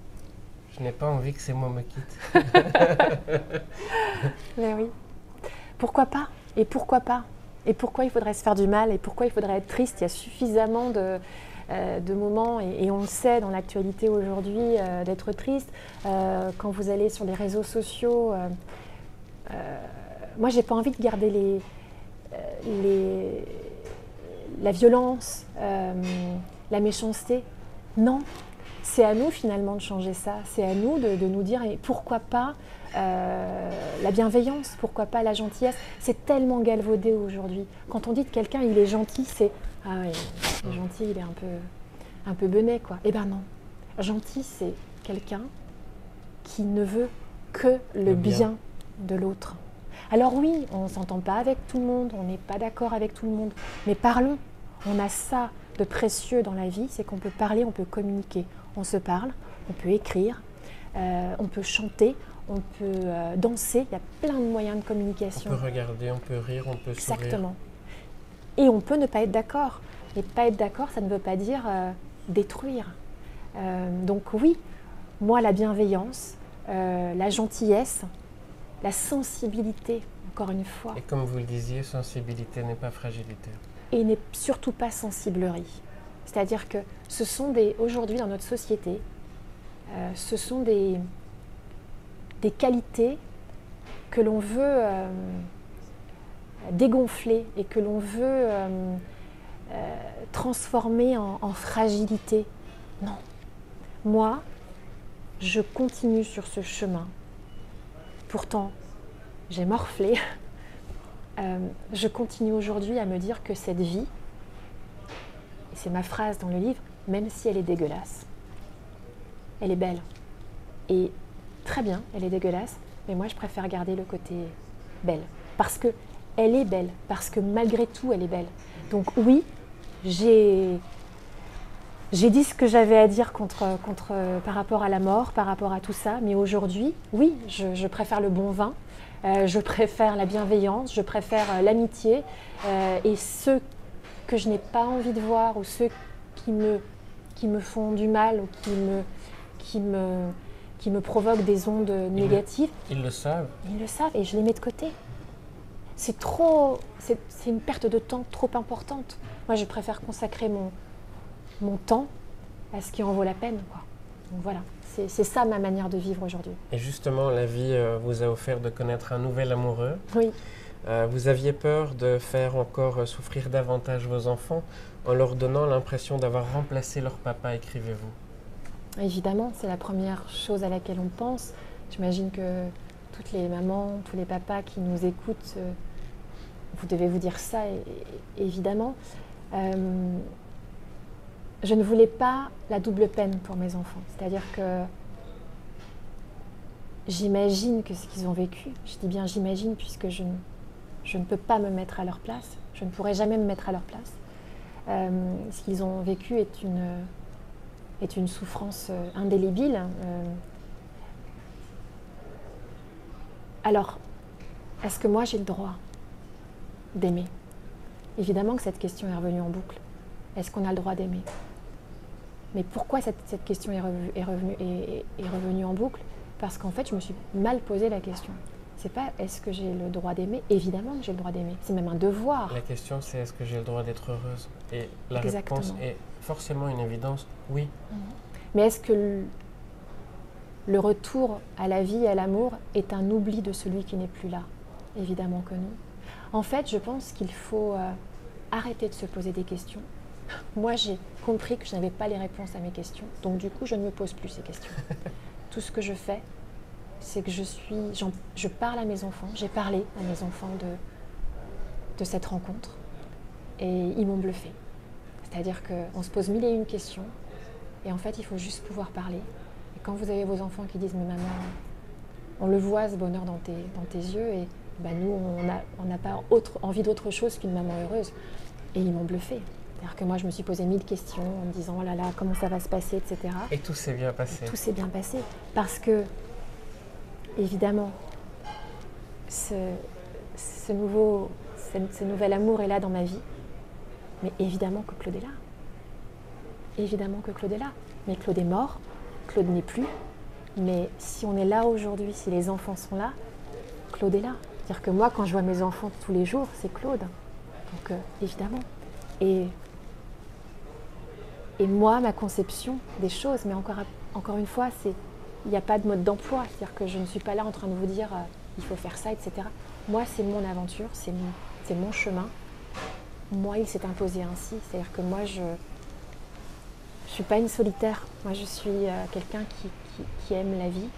Je n'ai pas envie que ces mots me quittent. Mais oui. Pourquoi pas ? Et pourquoi pas ? Et pourquoi il faudrait se faire du mal ? Et pourquoi il faudrait être triste ? Il y a suffisamment de moments, et on le sait dans l'actualité aujourd'hui, d'être triste. Quand vous allez sur les réseaux sociaux, moi j'ai pas envie de garder la violence, la méchanceté. Non. c'est à nous finalement de changer ça. C'est à nous de nous dire et pourquoi pas la bienveillance, pourquoi pas la gentillesse. C'est tellement galvaudé aujourd'hui. Quand on dit de quelqu'un il est gentil, c'est ah ouais, il est gentil, il est un peu benet quoi. Eh ben non, gentil c'est quelqu'un qui ne veut que le bien de l'autre. Alors oui, on ne s'entend pas avec tout le monde, on n'est pas d'accord avec tout le monde, mais parlons. On a ça de précieux dans la vie, c'est qu'on peut parler, on peut communiquer. On se parle, on peut écrire, on peut chanter, on peut danser, il y a plein de moyens de communication. On peut regarder, on peut rire, on peut sourire. Exactement. Et on peut ne pas être d'accord. Et pas être d'accord, ça ne veut pas dire détruire. Donc oui, moi la bienveillance, la gentillesse, la sensibilité, encore une fois. Et comme vous le disiez, sensibilité n'est pas fragilité. Et n'est surtout pas sensiblerie. C'est-à-dire que ce sont aujourd'hui dans notre société, ce sont des qualités que l'on veut dégonfler et que l'on veut transformer en fragilité. Non. Moi, je continue sur ce chemin. Pourtant, j'ai morflé. Je continue aujourd'hui à me dire que cette vie, et c'est ma phrase dans le livre, même si elle est dégueulasse, elle est belle. Et très bien, elle est dégueulasse, mais moi je préfère garder le côté belle. Parce qu'elle est belle, parce que malgré tout elle est belle. Donc oui, j'ai dit ce que j'avais à dire par rapport à la mort, par rapport à tout ça, mais aujourd'hui, oui, je préfère le bon vin, je préfère la bienveillance, je préfère l'amitié, et ceux que je n'ai pas envie de voir ou ceux qui me font du mal ou qui me provoquent des ondes négatives. Ils le savent. Ils le savent et je les mets de côté. C'est une perte de temps trop importante. Moi, je préfère consacrer mon temps à ce qui en vaut la peine, quoi. Donc voilà, c'est ça ma manière de vivre aujourd'hui. Et justement, la vie vous a offert de connaître un nouvel amoureux. Oui. Vous aviez peur de faire encore souffrir davantage vos enfants en leur donnant l'impression d'avoir remplacé leur papa, écrivez-vous. Évidemment, c'est la première chose à laquelle on pense. J'imagine que toutes les mamans, tous les papas qui nous écoutent, vous devez vous dire ça, évidemment. Je ne voulais pas la double peine pour mes enfants. C'est-à-dire que j'imagine que ce qu'ils ont vécu, je dis bien j'imagine puisque je ne peux pas me mettre à leur place, je ne pourrai jamais me mettre à leur place. Ce qu'ils ont vécu est une souffrance indélébile. Alors, est-ce que moi j'ai le droit d'aimer? Évidemment que cette question est revenue en boucle. Est-ce qu'on a le droit d'aimer? Mais pourquoi cette question est revenue en boucle? Parce qu'en fait, je me suis mal posé la question. C'est pas est-ce que j'ai le droit d'aimer? Évidemment que j'ai le droit d'aimer. C'est même un devoir. La question, c'est est-ce que j'ai le droit d'être heureuse? Et la Exactement. réponse est forcément une évidence, oui. Mais est-ce que le retour à la vie et à l'amour est un oubli de celui qui n'est plus là? Évidemment que non. En fait, je pense qu'il faut arrêter de se poser des questions. Moi, j'ai compris que je n'avais pas les réponses à mes questions. Donc, du coup, je ne me pose plus ces questions. Tout ce que je fais, c'est que je parle à mes enfants. J'ai parlé à mes enfants de cette rencontre. Et ils m'ont bluffé. C'est-à-dire qu'on se pose mille et une questions. Et en fait, il faut juste pouvoir parler. Et quand vous avez vos enfants qui disent « Mais maman, on le voit ce bonheur dans tes yeux. » Et ben, nous, on n'a pas envie d'autre chose qu'une maman heureuse. Et ils m'ont bluffé. C'est-à-dire que moi, je me suis posé 1000 questions en me disant « Oh là là, comment ça va se passer », etc. Et tout s'est bien passé. Et tout s'est bien passé. Parce que, évidemment, ce nouvel amour est là dans ma vie. Mais évidemment que Claude est là. Évidemment que Claude est là. Mais Claude est mort. Claude n'est plus. Mais si on est là aujourd'hui, si les enfants sont là, Claude est là. C'est-à-dire que moi, quand je vois mes enfants tous les jours, c'est Claude. Donc, évidemment. Et moi, ma conception des choses, mais encore une fois, il n'y a pas de mode d'emploi. C'est-à-dire que je ne suis pas là en train de vous dire il faut faire ça, etc. Moi, c'est mon aventure, c'est mon chemin. Moi, il s'est imposé ainsi. C'est-à-dire que moi, je Je suis pas une solitaire. Moi, je suis quelqu'un qui aime la vie.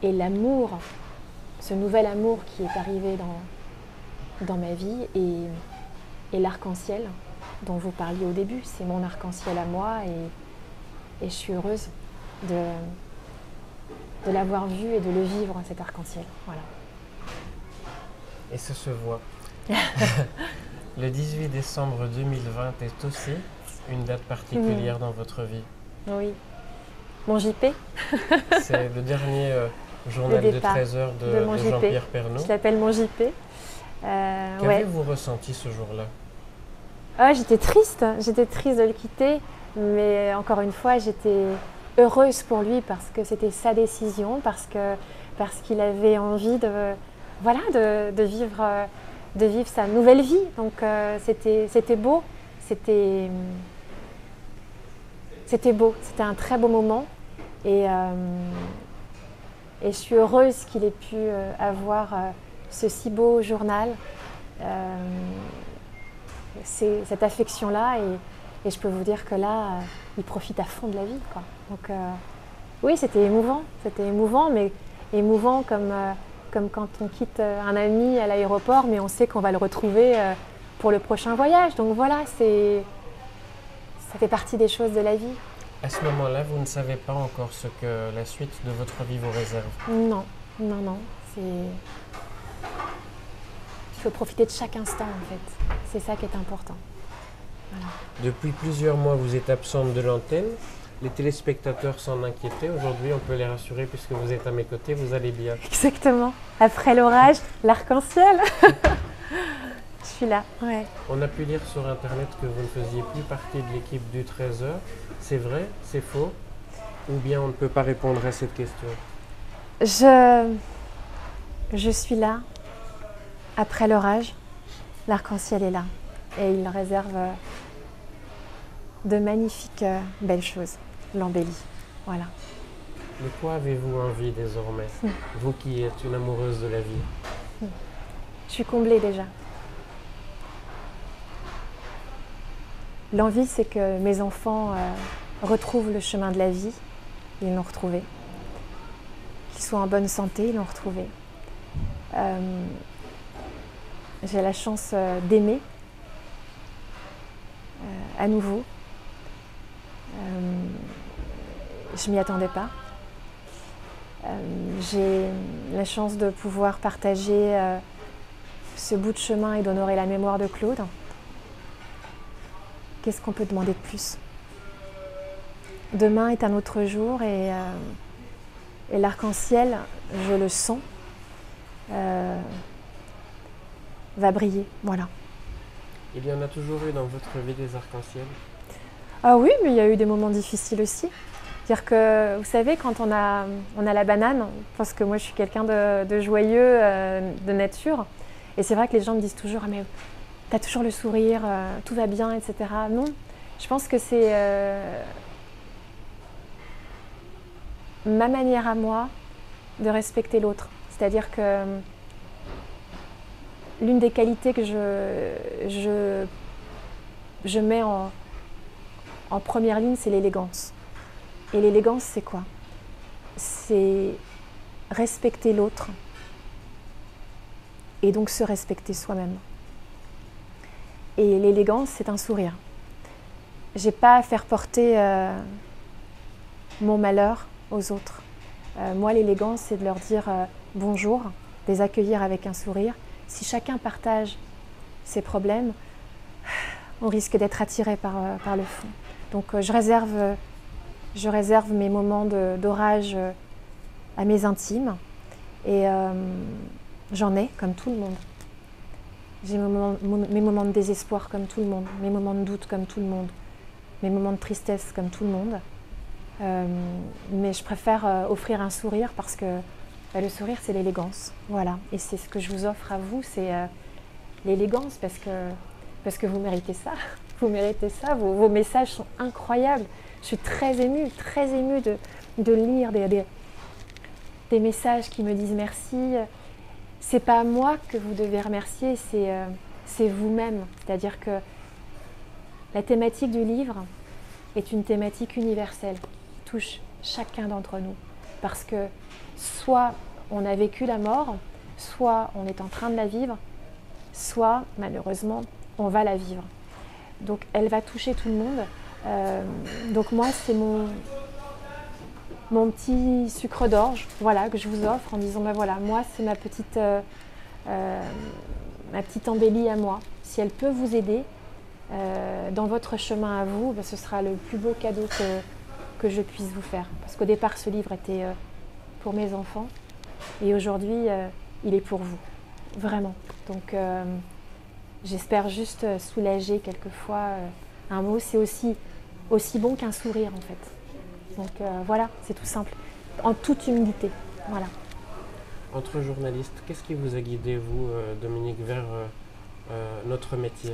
Et l'amour, ce nouvel amour qui est arrivé dans ma vie et l'arc-en-ciel dont vous parliez au début, c'est mon arc-en-ciel à moi et je suis heureuse de l'avoir vu et de le vivre, cet arc-en-ciel. Voilà. Et ça se voit. Le 18 décembre 2020 est aussi une date particulière dans votre vie. Oui. Mon JP. C'est le dernier journal de 13 heures de Jean-Pierre Pernaut. Je l'appelle mon JP. Qu'avez-vous ressenti ce jour-là? J'étais triste de le quitter, mais encore une fois, j'étais heureuse pour lui parce que c'était sa décision, parce qu'il avait envie de vivre sa nouvelle vie. Donc c'était beau, c'était beau, c'était un très beau moment et je suis heureuse qu'il ait pu avoir ce si beau journal. C'est cette affection-là et je peux vous dire que là, il profite à fond de la vie, quoi. Donc oui, c'était émouvant, mais émouvant comme quand on quitte un ami à l'aéroport, mais on sait qu'on va le retrouver pour le prochain voyage. Donc voilà, ça fait partie des choses de la vie. À ce moment-là, vous ne savez pas encore ce que la suite de votre vie vous réserve? Non. Il faut profiter de chaque instant, en fait. C'est ça qui est important. Voilà. Depuis plusieurs mois, vous êtes absente de l'antenne. Les téléspectateurs s'en inquiétaient. Aujourd'hui, on peut les rassurer puisque vous êtes à mes côtés, vous allez bien. Exactement. Après l'orage, l'arc-en-ciel. Je suis là, ouais. On a pu lire sur Internet que vous ne faisiez plus partie de l'équipe du 13h. C'est vrai? C'est faux? Ou bien on ne peut pas répondre à cette question? Je suis là. Après l'orage, l'arc-en-ciel est là. Et il réserve de magnifiques belles choses. L'embellit. Voilà. De quoi avez-vous envie désormais? Vous qui êtes une amoureuse de la vie. Je suis comblée déjà. L'envie, c'est que mes enfants retrouvent le chemin de la vie. Ils l'ont retrouvé. Qu'ils soient en bonne santé, ils l'ont retrouvé. J'ai la chance d'aimer à nouveau. Je m'y attendais pas. J'ai la chance de pouvoir partager ce bout de chemin et d'honorer la mémoire de Claude. Qu'est-ce qu'on peut demander de plus? Demain est un autre jour et l'arc-en-ciel, je le sens, va briller. Voilà. Il y en a toujours eu dans votre vie des arcs-en-ciel? Ah oui, mais il y a eu des moments difficiles aussi. C'est-à-dire que, vous savez, quand on a la banane, parce que moi je suis quelqu'un de joyeux, de nature, et c'est vrai que les gens me disent toujours « Ah mais t'as toujours le sourire, tout va bien, etc. » Non, je pense que c'est ma manière à moi de respecter l'autre. C'est-à-dire que l'une des qualités que je mets en première ligne, c'est l'élégance. Et l'élégance, c'est quoi? C'est respecter l'autre et donc se respecter soi-même. Et l'élégance, c'est un sourire. J'ai pas à faire porter mon malheur aux autres. Moi, l'élégance, c'est de leur dire bonjour, de les accueillir avec un sourire. Si chacun partage ses problèmes, on risque d'être attiré par le fond. Donc je réserve mes moments d'orage à mes intimes et j'en ai comme tout le monde. J'ai mes moments de désespoir comme tout le monde, mes moments de doute comme tout le monde, mes moments de tristesse comme tout le monde. Mais je préfère offrir un sourire parce que le sourire, c'est l'élégance. Voilà. Et c'est ce que je vous offre à vous, c'est l'élégance parce que vous méritez ça. Vous méritez ça. Vos messages sont incroyables. Je suis très émue de lire des messages qui me disent merci. C'est pas moi que vous devez remercier, c'est vous-même. C'est-à-dire que la thématique du livre, est une thématique universelle qui touche chacun d'entre nous. Parce que soit on a vécu la mort, soit on est en train de la vivre, soit malheureusement on va la vivre. Donc elle va toucher tout le monde. Donc moi c'est mon petit sucre d'orge, voilà, que je vous offre en disant ben voilà, moi c'est ma petite embellie à moi. Si elle peut vous aider dans votre chemin à vous, ben, ce sera le plus beau cadeau que je puisse vous faire. Parce qu'au départ ce livre était pour mes enfants et aujourd'hui il est pour vous, vraiment. Donc j'espère juste soulager quelquefois un mot, c'est aussi bon qu'un sourire en fait. Donc voilà, c'est tout simple, en toute humilité. Voilà. Entre journalistes, qu'est-ce qui vous a guidé, vous, Dominique, vers notre métier?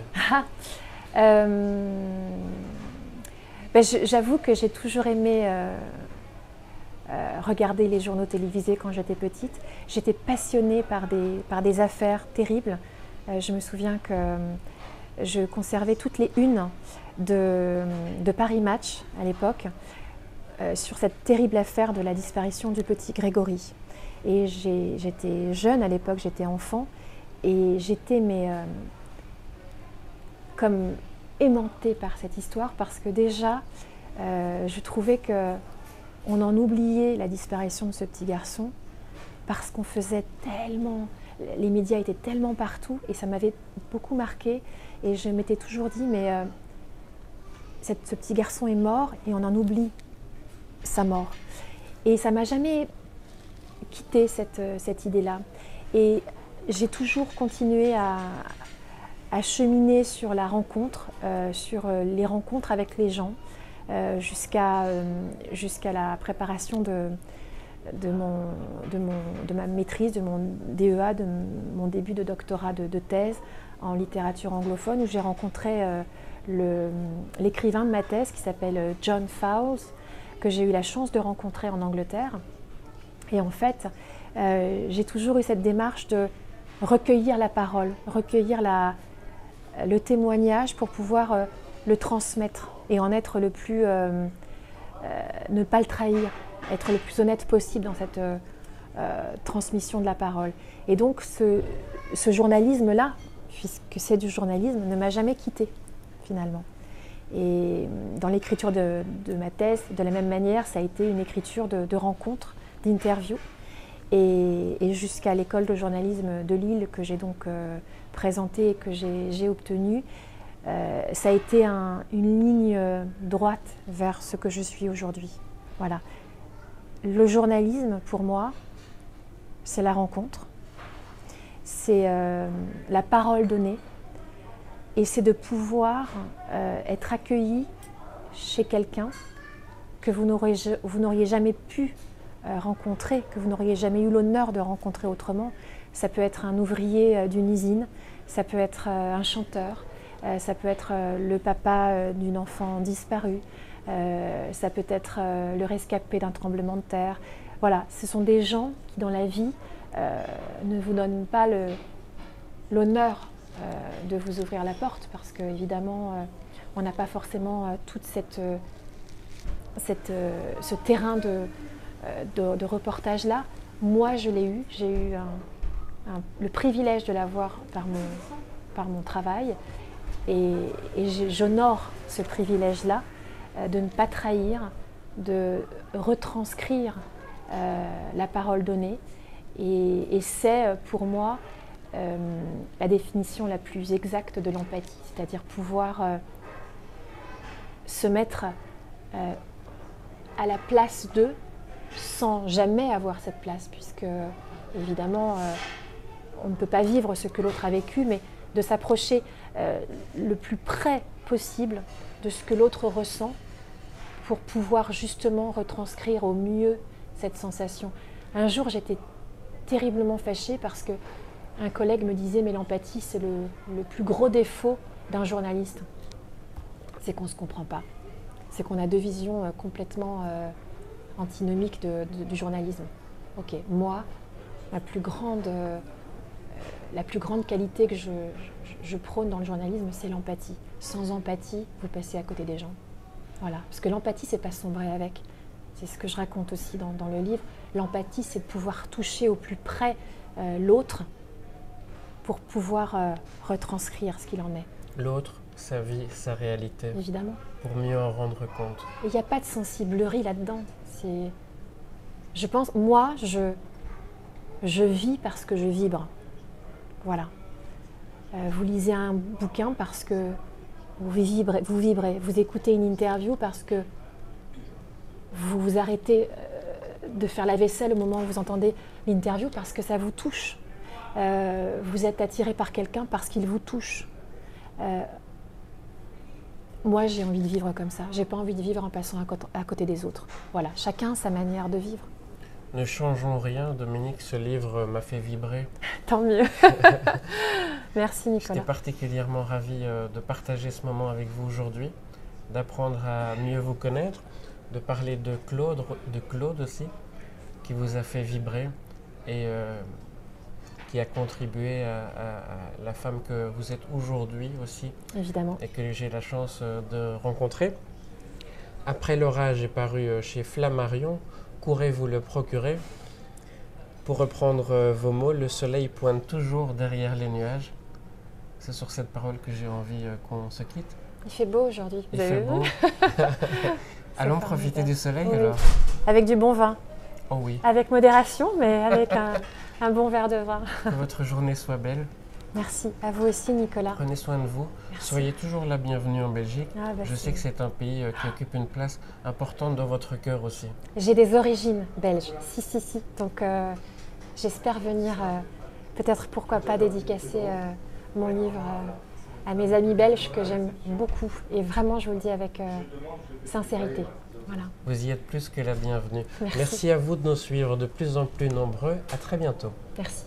J'avoue que j'ai toujours aimé regarder les journaux télévisés quand j'étais petite. J'étais passionnée par des affaires terribles. Je me souviens que je conservais toutes les unes de Paris Match à l'époque. Sur cette terrible affaire de la disparition du petit Grégory. Et j'étais jeune à l'époque, j'étais enfant, et j'étais comme aimantée par cette histoire parce que déjà, je trouvais qu'on en oubliait la disparition de ce petit garçon parce qu'on faisait tellement, les médias étaient tellement partout et ça m'avait beaucoup marqué et je m'étais toujours dit mais ce petit garçon est mort et on en oublie sa mort. Et ça m'a jamais quitté cette idée-là. Et j'ai toujours continué à cheminer sur la rencontre, sur les rencontres avec les gens, jusqu'à la préparation de ma maîtrise, de mon DEA, de mon début de doctorat de thèse en littérature anglophone, où j'ai rencontré l'écrivain de ma thèse qui s'appelle John Fowles, que j'ai eu la chance de rencontrer en Angleterre. Et en fait, j'ai toujours eu cette démarche de recueillir la parole, recueillir le témoignage pour pouvoir le transmettre et en être le plus, ne pas le trahir, être le plus honnête possible dans cette transmission de la parole. Et donc ce journalisme-là, puisque c'est du journalisme, ne m'a jamais quittée finalement. Et dans l'écriture de ma thèse, de la même manière, ça a été une écriture de rencontres, d'interviews. Et jusqu'à l'école de journalisme de Lille, que j'ai donc présentée et que j'ai obtenue, ça a été une ligne droite vers ce que je suis aujourd'hui. Voilà. Le journalisme, pour moi, c'est la rencontre, c'est la parole donnée, et c'est de pouvoir être accueilli chez quelqu'un que vous n'auriez jamais pu rencontrer, que vous n'auriez jamais eu l'honneur de rencontrer autrement. Ça peut être un ouvrier d'une usine, ça peut être un chanteur, ça peut être le papa d'une enfant disparue, ça peut être le rescapé d'un tremblement de terre. Voilà, ce sont des gens qui dans la vie ne vous donnent pas l'honneur de vous ouvrir la porte parce qu'évidemment on n'a pas forcément tout ce terrain de reportage-là. Moi je l'ai eu, j'ai eu le privilège de l'avoir par mon travail et j'honore ce privilège-là de ne pas trahir, de retranscrire la parole donnée et c'est pour moi la définition la plus exacte de l'empathie, c'est-à-dire pouvoir se mettre à la place d'eux sans jamais avoir cette place, puisque évidemment on ne peut pas vivre ce que l'autre a vécu, mais de s'approcher le plus près possible de ce que l'autre ressent pour pouvoir justement retranscrire au mieux cette sensation. Un jour j'étais terriblement fâchée parce que un collègue me disait mais l'empathie c'est le plus gros défaut d'un journaliste. C'est qu'on ne se comprend pas. C'est qu'on a deux visions complètement antinomiques du journalisme. Ok, moi, la plus grande qualité que je prône dans le journalisme, c'est l'empathie. Sans empathie, vous passez à côté des gens. Voilà, parce que l'empathie, c'est pas sombrer avec. C'est ce que je raconte aussi dans le livre. L'empathie, c'est de pouvoir toucher au plus près l'autre pour pouvoir retranscrire ce qu'il en est. L'autre, sa vie, sa réalité. Évidemment. Pour mieux en rendre compte. Il n'y a pas de sensiblerie là-dedans. Je pense, moi, je vis parce que je vibre. Voilà. Vous lisez un bouquin parce que vous vibrez. Vous écoutez une interview parce que vous vous arrêtez de faire la vaisselle au moment où vous entendez l'interview parce que ça vous touche. Vous êtes attiré par quelqu'un parce qu'il vous touche. Moi, j'ai envie de vivre comme ça. J'ai pas envie de vivre en passant à côté des autres. Voilà, chacun sa manière de vivre. Ne changeons rien, Dominique, ce livre m'a fait vibrer. Tant mieux. Merci Nicolas. J'étais particulièrement ravi de partager ce moment avec vous aujourd'hui, d'apprendre à mieux vous connaître, de parler de Claude aussi, qui vous a fait vibrer et qui a contribué à la femme que vous êtes aujourd'hui aussi. Évidemment. Et que j'ai la chance de rencontrer. Après l'orage est paru chez Flammarion. Courez vous le procurer. Pour reprendre vos mots, le soleil pointe toujours derrière les nuages. C'est sur cette parole que j'ai envie qu'on se quitte. Il fait beau aujourd'hui. Il fait beau. Allons profiter du soleil oui. alors. Avec du bon vin. Oh oui. Avec modération, mais avec un bon verre de vin. Que votre journée soit belle. Merci. À vous aussi, Nicolas. Prenez soin de vous. Merci. Soyez toujours la bienvenue en Belgique. Je sais c'est... que c'est un pays qui occupe une place importante dans votre cœur aussi. J'ai des origines belges. Si. Donc, j'espère venir, peut-être, pourquoi pas, dédicacer mon livre à mes amis belges que j'aime beaucoup. Et vraiment, je vous le dis avec sincérité. Voilà. Vous y êtes plus que la bienvenue. Merci. Merci à vous de nous suivre de plus en plus nombreux. À très bientôt. Merci.